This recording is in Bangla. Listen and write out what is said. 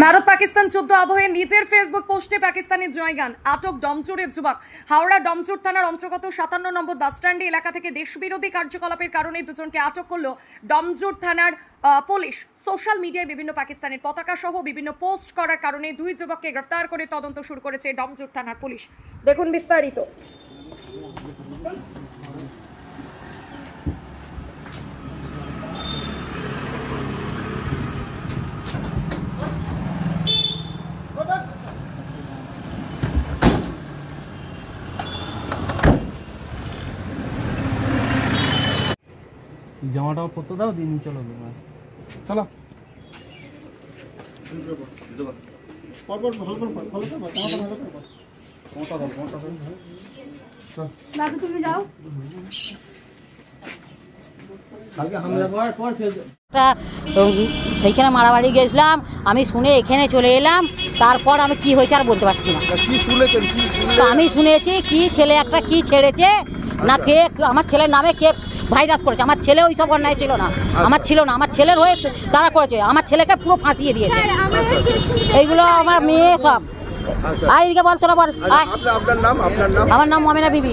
ভারত পাকিস্তান যুদ্ধ আবহে নিজের ফেসবুক পোস্টে পাকিস্তানের জয়গান, আটক ডমচুরের যুবক। হাওড়া ডমচুর থানার অন্তর্গত 57 নম্বর বাসস্ট্যান্ডে এলাকা থেকে দেশবিরোধী কার্যকলাপের কারণে দুজনকে আটক করল ডমচুর থানার পুলিশ। সোশ্যাল মিডিয়ায় বিভিন্ন পাকিস্তানের পতাকা সহ বিভিন্ন পোস্ট করার কারণে দুই যুবককে গ্রেফতার করে তদন্ত শুরু করেছে ডমচুর থানার পুলিশ। দেখুন বিস্তারিত। জামাটাও পরতে দাও, দিন চলো চলো। দাদু তুমি যাও। সেইখানে মারামারি গেছিলাম, আমি শুনে এখানে চলে এলাম। তারপর আমি কি হয়েছে আর বলতে পারছি না। আমি শুনেছি কি ছেলে একটা কি ছেড়েছে না, কে আমার ছেলের নামে কে ভাইরাস করেছে। আমার ছেলে ওই সব অন্যায় ছিল না, আমার ছিল না, আমার ছেলের হয়ে তারা করেছে। আমার ছেলেকে পুরো ফাঁসিয়ে দিয়েছে। এইগুলো আমার মেয়ে সব। আয় এদিকে বল, তোরা বল। আমার নাম মমিনা বিবি।